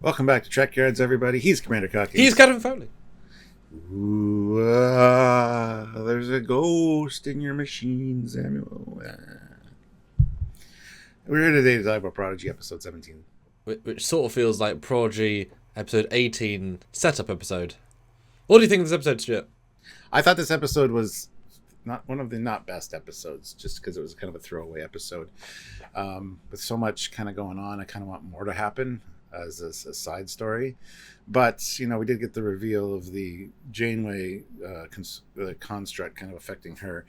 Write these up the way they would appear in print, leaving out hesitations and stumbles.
Welcome back to Trekyards, everybody. He's Commander Cocky. He's Captain Foley. Ooh, there's a ghost in your machine, Samuel. We're here today to talk about Prodigy episode 17. Which sort of feels like Prodigy episode 18 setup episode. What do you think of this episode, Stuart? I thought this episode was not one of the not best episodes, just because it was kind of a throwaway episode. With so much kind of going on, I kind of want more to happen as a side story. But, you know, we did get the reveal of the Janeway construct kind of affecting her,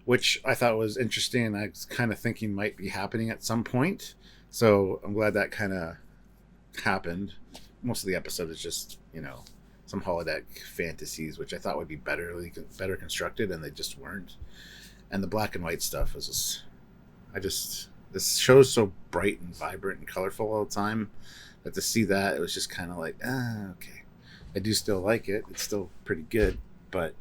which I thought was interesting, and I was kind of thinking might be happening at some point. So I'm glad that kind of happened. Most of the episode is just, you know, some holodeck fantasies, which I thought would be better constructed, and they just weren't. And the black and white stuff was just, this show's so bright and vibrant and colorful all the time that to see that, it was just kind of like, okay. I do still like it. It's still pretty good, but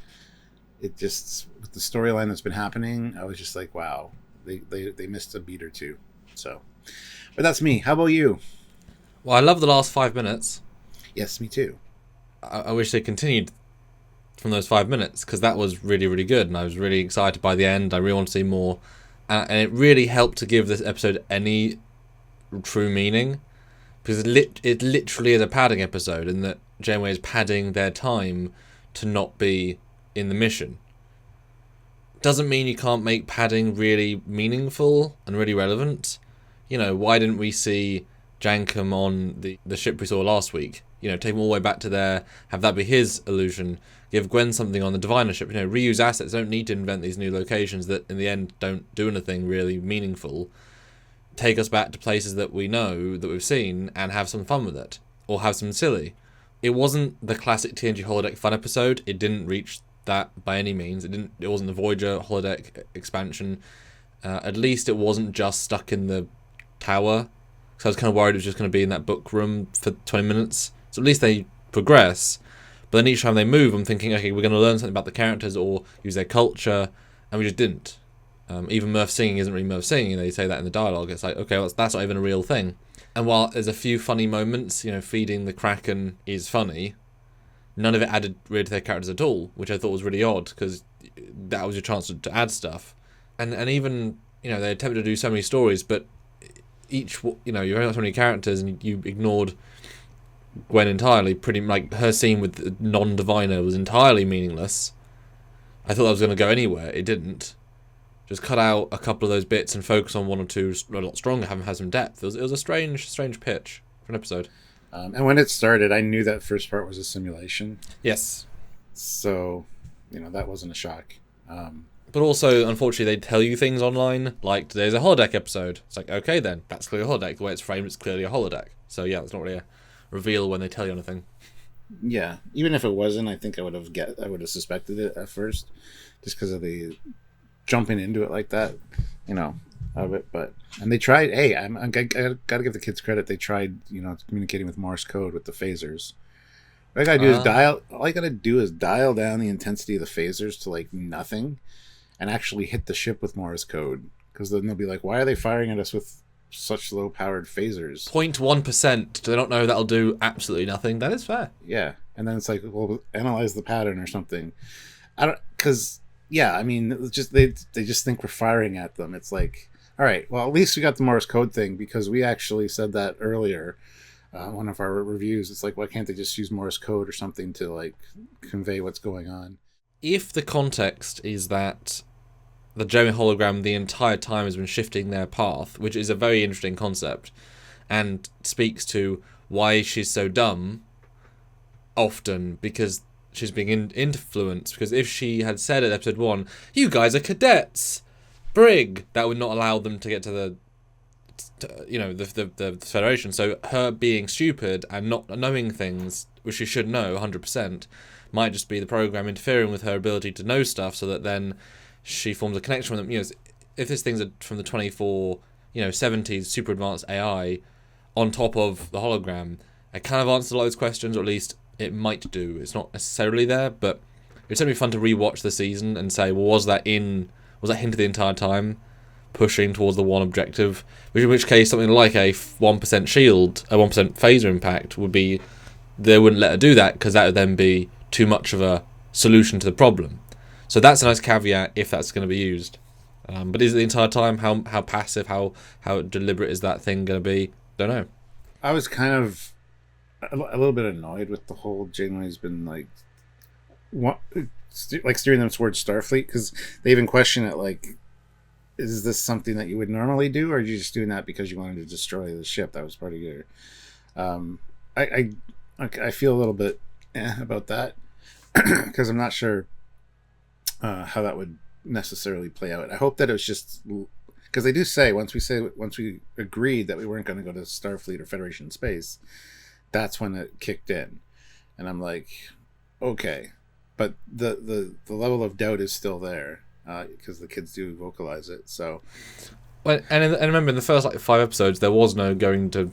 it just, with the storyline that's been happening, I was just like, wow, they missed a beat or two. So, but that's me. How about you? Well, I love the last 5 minutes. Yes, me too. I wish they continued from those 5 minutes, because that was really, really good, and I was really excited by the end. I really want to see more, and it really helped to give this episode any true meaning, because it literally is a padding episode, in that Janeway is padding their time to not be in the mission. Doesn't mean you can't make padding really meaningful and really relevant. You know, why didn't we see Jankum on the ship we saw last week? You know, take him all the way back to there, have that be his illusion, give Gwen something on the Diviner ship. You know, reuse assets, don't need to invent these new locations that in the end don't do anything really meaningful. Take us back to places that we know, that we've seen, and have some fun with it. Or have some silly. It wasn't the classic TNG holodeck fun episode. It didn't reach that by any means. It wasn't the Voyager holodeck expansion. At least it wasn't just stuck in the tower. So I was kind of worried it was just going to be in that book room for 20 minutes. So at least they progress. But then each time they move, I'm thinking, okay, we're going to learn something about the characters or use their culture. And we just didn't. Even Murph singing isn't really Murph singing. They say that in the dialogue. It's like, okay, well, that's not even a real thing. And while there's a few funny moments, you know, feeding the Kraken is funny, none of it added really to their characters at all, which I thought was really odd, because that was your chance to add stuff. And even, you know, they attempted to do so many stories, but each, you know, you only got so many characters, and you ignored Gwen entirely. Pretty, like, her scene with the non-diviner was entirely meaningless. I thought that was going to go anywhere. It didn't. Just cut out a couple of those bits and focus on one or two a lot stronger, have some depth. It was a strange pitch for an episode. And when it started, I knew that first part was a simulation. Yes. So, you know, that wasn't a shock. But also, unfortunately, they tell you things online, like today's a holodeck episode. It's like, okay then, that's clearly a holodeck. The way it's framed, it's clearly a holodeck. So yeah, it's not really a reveal when they tell you anything. Yeah, even if it wasn't, I think I would have suspected it at first, just because of the jumping into it like that, you know, of it. But and they tried. Hey, I gotta give the kids credit. They tried, you know, communicating with Morse code with the phasers. All I gotta do is dial down the intensity of the phasers to like nothing, and actually hit the ship with Morse code. Because then they'll be like, why are they firing at us with such low powered phasers? 0.1%. Do they not know that'll do absolutely nothing? That is fair. Yeah, and then it's like, well, analyze the pattern or something. Yeah, I mean, it's just they just think we're firing at them. It's like, all right, well, at least we got the Morse code thing, because we actually said that earlier, one of our reviews. It's like, why can't they just use Morse code or something to like convey what's going on? If the context is that the Janeway hologram the entire time has been shifting their path, which is a very interesting concept, and speaks to why she's so dumb often, because she's being influenced. Because if she had said at episode 1, you guys are cadets, brig, that would not allow them to get to the Federation. So her being stupid and not knowing things which she should know 100% might just be the program interfering with her ability to know stuff, so that then she forms a connection with them. You know, if this thing's from the 70s super advanced AI on top of the hologram, it kind of answers a lot of those questions, or at least it might do. It's not necessarily there, but it's certainly fun to rewatch the season and say, well, was that hinted the entire time? pushing towards the one objective, in which case something like a 1% shield, a 1% phaser impact would be, they wouldn't let her do that because that would then be too much of a solution to the problem. So that's a nice caveat if that's going to be used. But is it the entire time? How passive, how deliberate is that thing going to be? Don't know. I was kind of a little bit annoyed with the whole Janeway's been like steering them towards Starfleet, because they even question it like, is this something that you would normally do, or are you just doing that because you wanted to destroy the ship? That was part of your I feel a little bit about that because I'm not sure how that would necessarily play out. I hope that it was just because they do say once we agreed that we weren't going to go to Starfleet or Federation space, that's when it kicked in, and I'm like, okay, but the level of doubt is still there because the kids do vocalize it. So, well, and remember in the first 5 episodes there was no going to,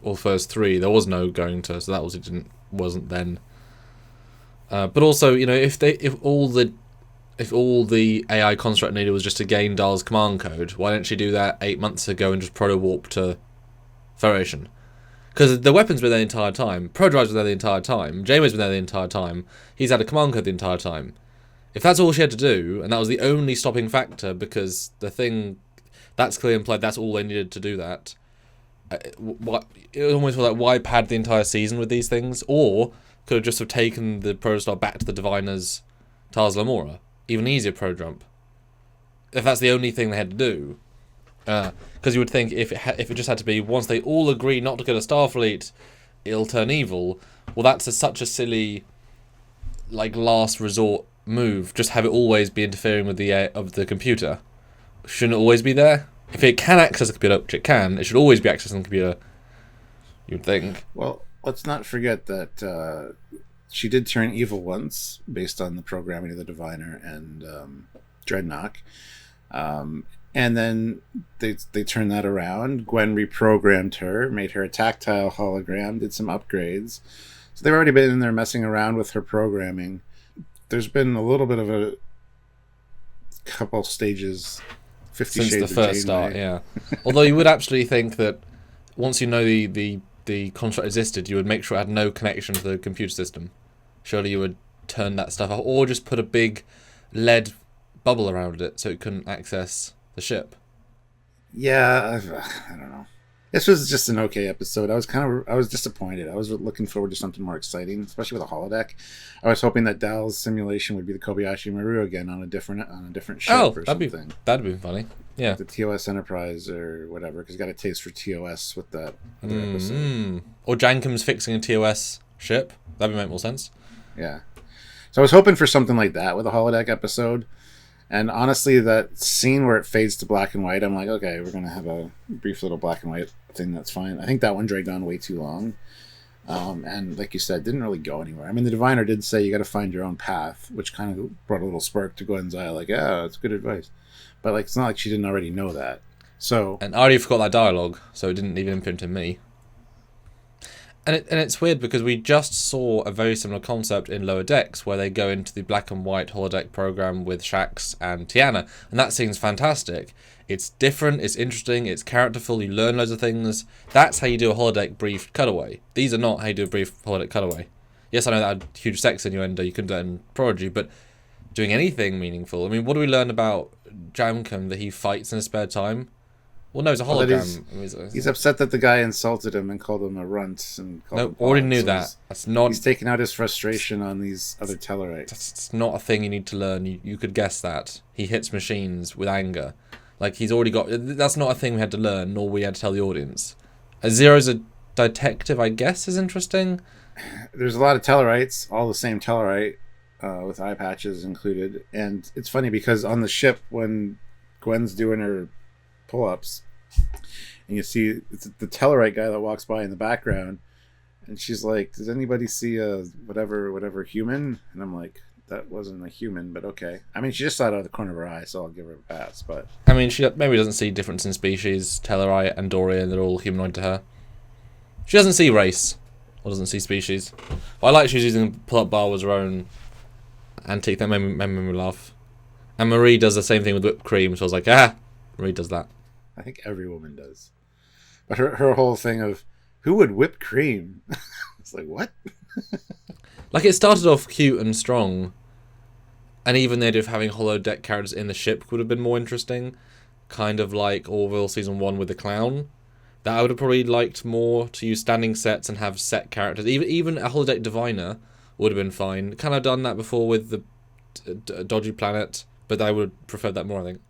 or the first 3 there was no going to, so that wasn't then. But also, if all the AI construct needed was just to gain Dahl's command code, why didn't she do that 8 months ago and just proto-warp to Federation? Because the weapons were there the entire time, Prodigy was there the entire time, Janeway's been there the entire time, he's had a command code the entire time. If that's all she had to do, and that was the only stopping factor, because the thing, that's clearly implied that's all they needed to do that, it almost feels like why pad the entire season with these things? Or could have just have taken the Protostar back to the Diviners Tars Lamora. Even easier pro jump. If that's the only thing they had to do. Because you would think if it just had to be once they all agree not to go to Starfleet, it'll turn evil. Well, that's such a silly, like, last resort move. Just have it always be interfering with the computer. Shouldn't it always be there? If it can access the computer, which it can, it should always be accessing the computer. You'd think. Well, let's not forget that she did turn evil once, based on the programming of the Diviner and Dreadnought. And then they turned that around. Gwen reprogrammed her, made her a tactile hologram, did some upgrades. So they've already been in there messing around with her programming. There's been a little bit of a couple stages, 50 since Shades the of first start, Janeway. yeah. Although you would actually think that once you know the construct existed, you would make sure it had no connection to the computer system. Surely you would turn that stuff off, or just put a big lead bubble around it so it couldn't access the ship. Yeah, I don't know. This was just an okay episode. I was disappointed. I was looking forward to something more exciting, especially with a holodeck. I was hoping that Dahl's simulation would be the Kobayashi Maru again on a different ship or something. That'd be funny. Yeah, the TOS Enterprise or whatever, because he got a taste for TOS with that other episode. Or Jankum's fixing a TOS ship. That'd make more sense. Yeah. So I was hoping for something like that with a holodeck episode. And honestly, that scene where it fades to black and white, I'm like, okay, we're going to have a brief little black and white thing. That's fine. I think that one dragged on way too long. And like you said, didn't really go anywhere. I mean, the Diviner did say you got to find your own path, which kind of brought a little spark to Gwen's eye. Like, yeah, that's good advice. But like, it's not like she didn't already know that. So, and I already forgot that dialogue, so it didn't even imprint in me. And it's weird because we just saw a very similar concept in Lower Decks where they go into the black and white holodeck program with Shax and Tiana, and that seems fantastic. It's different, it's interesting, it's characterful, you learn loads of things. That's how you do a holodeck brief cutaway. These are not how you do a brief holodeck cutaway. Yes, I know that had huge sex innuendo, you couldn't do that in Prodigy, but doing anything meaningful. I mean, what do we learn about Jamcom that he fights in his spare time? Well, no, it's a hologram. He's upset that the guy insulted him and called him a runt. And already knew that. That's not. He's taking out his frustration on these other Tellarites. That's not a thing you need to learn. You could guess that. He hits machines with anger. Like, he's already got... That's not a thing we had to learn, nor we had to tell the audience. Zero's a detective, I guess, is interesting. There's a lot of Tellarites, all the same Tellarite, with eye patches included. And it's funny because on the ship, when Gwen's doing her pull-ups, and you see it's the Tellarite guy that walks by in the background, and she's like, does anybody see a whatever human? And I'm like, that wasn't a human, but okay. I mean, she just saw it out of the corner of her eye, so I'll give her a pass. But I mean, she maybe doesn't see difference in species. Tellarite and Dorian, they're all humanoid to her. She doesn't see race, or doesn't see species. But I like she's using the pull-up bar as her own antique. That made me laugh. And Marie does the same thing with whipped cream, so I was like, Marie does that. I think every woman does. But her whole thing of who would whip cream? It's like, what? Like, it started off cute and strong, and even the idea of having holodeck characters in the ship would have been more interesting. Kind of like Orville Season 1 with the clown. That I would have probably liked more, to use standing sets and have set characters. Even a holodeck diviner would have been fine. Kind of done that before with the Dodgy Planet, but I would have preferred that more, I think.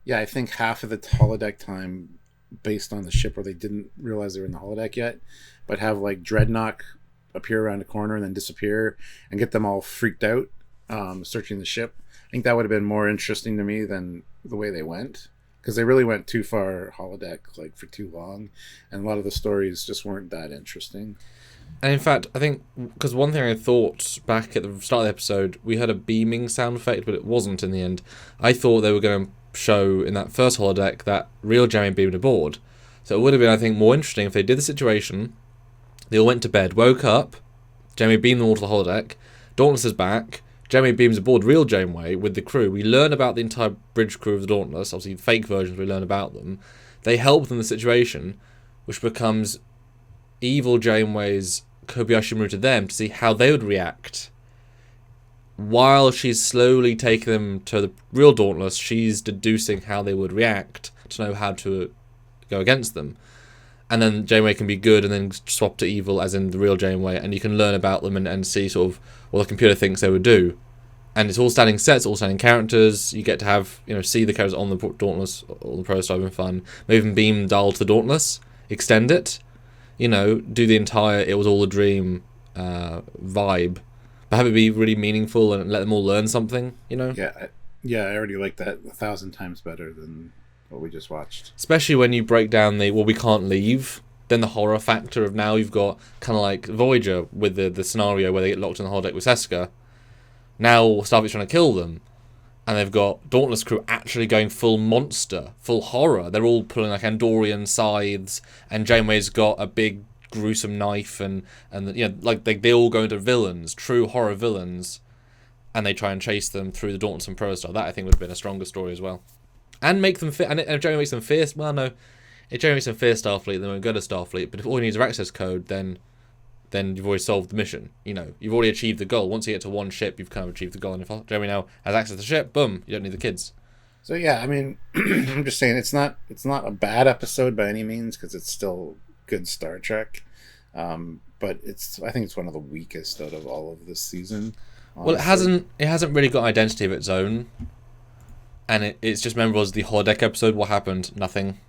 Yeah, I think half of the holodeck time based on the ship where they didn't realize they were in the holodeck yet, but have like Dreadnought appear around a corner and then disappear and get them all freaked out searching the ship. I think that would have been more interesting to me than the way they went, because they really went too far holodeck, like, for too long, and a lot of the stories just weren't that interesting. And in fact, I think, because one thing I thought back at the start of the episode, we had a beaming sound effect, but it wasn't in the end. I thought they were going to show in that first holodeck that real Janeway beamed aboard. So it would have been, I think, more interesting if they did the situation, they all went to bed, woke up, Janeway beamed them all to the holodeck, Dauntless is back, Janeway beams aboard real Janeway with the crew. We learn about the entire bridge crew of the Dauntless, obviously fake versions, we learn about them. They help them in the situation, which becomes evil Janeway's Kobayashi Maru to them to see how they would react. While she's slowly taking them to the real Dauntless, she's deducing how they would react to know how to go against them. And then Janeway can be good and then swap to evil, as in the real Janeway, and you can learn about them and see sort of what the computer thinks they would do. And it's all standing sets, all standing characters. You get to have, see the characters on the Dauntless, all the pros having fun. Maybe even beam Dahl to the Dauntless, extend it, do the entire "it was all a dream" vibe, but have it be really meaningful and let them all learn something. Yeah, I already like that 1,000 times better than what we just watched. Especially when you break down we can't leave. Then the horror factor of now you've got kind of like Voyager with the scenario where they get locked in the holodeck with Seska. Now Starfleet's trying to kill them, and they've got Dauntless crew actually going full monster, full horror. They're all pulling like Andorian scythes, and Janeway's got a big gruesome knife, and like they all go into villains, true horror villains, and they try and chase them through the Dauntless and Protostar. That I think would have been a stronger story as well, and make them fit. And if Janeway makes them fierce, well, no, if Janeway makes them fear Starfleet, then won't go to Starfleet. But if all you need is your access code, then you've already solved the mission. You've already achieved the goal. Once you get to one ship, you've kind of achieved the goal. And if Janeway now has access to the ship, boom, you don't need the kids. So yeah, I mean, I'm just saying it's not a bad episode by any means, because it's still good Star Trek. But I think it's one of the weakest out of all of this season. Honestly. Well, it hasn't really got identity of its own, and it's just memorable as the holodeck episode. What happened? Nothing.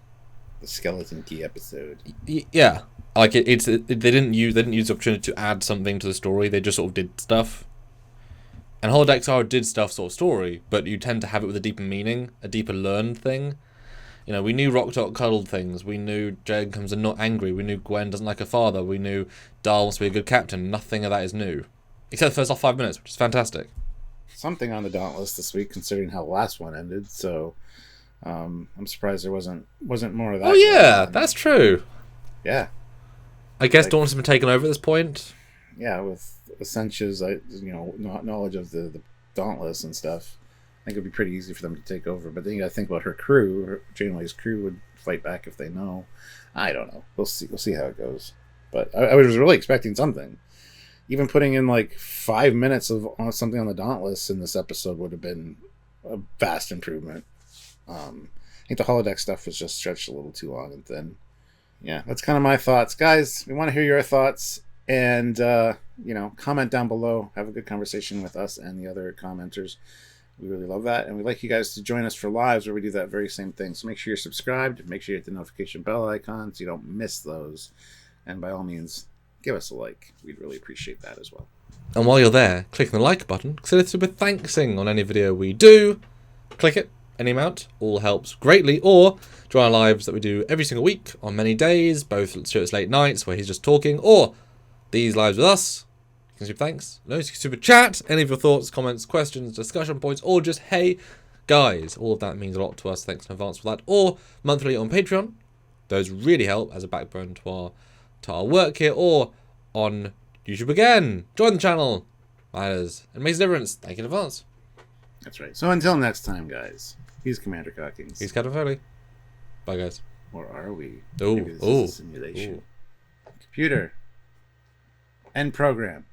The skeleton key episode. Yeah, like they didn't use the opportunity to add something to the story. They just sort of did stuff. And holodecks are a did stuff sort of story, but you tend to have it with a deeper meaning, a deeper learned thing. We knew Rock Dot cuddled things. We knew Jane comes and not angry. We knew Gwen doesn't like her father. We knew Dahl wants to be a good captain. Nothing of that is new, except the first 5 minutes, which is fantastic. Something on the Dauntless this week, considering how the last one ended. So I'm surprised there wasn't more of that. Oh yeah, that's true. Yeah, I guess Dauntless has been taken over at this point. Yeah, with Ascension's knowledge of the Dauntless and stuff, I think it'd be pretty easy for them to take over. But then you got to think about her crew. Janeway's crew would fight back if they know. I don't know. We'll see how it goes. But I was really expecting something. Even putting in like 5 minutes of something on the Dauntless in this episode would have been a vast improvement. I think the holodeck stuff was just stretched a little too long and thin. Yeah, that's kind of my thoughts. Guys, we want to hear your thoughts. And, comment down below. Have a good conversation with us and the other commenters. We really love that. And we'd like you guys to join us for lives where we do that very same thing. So make sure you're subscribed. Make sure you hit the notification bell icon so you don't miss those. And by all means, give us a like. We'd really appreciate that as well. And while you're there, click the like button. Consider super thanksing on any video we do. Click it. Any amount. All helps greatly. Or join our lives that we do every single week on many days. Both Stuart's late nights where he's just talking. Or these lives with us. You can super thanks. No, you can super chat. Any of your thoughts, comments, questions, discussion points. Or just, hey, guys. All of that means a lot to us. Thanks in advance for that. Or monthly on Patreon. Those really help as a backbone to our work here. Or on YouTube again. Join the channel. Matters. It makes a difference. Thank you in advance. That's right. So until next time, guys. He's Commander Cockings. He's Captain Foley. Bye, guys. Or are we? Oh, Maybe this is a simulation. Computer. End program.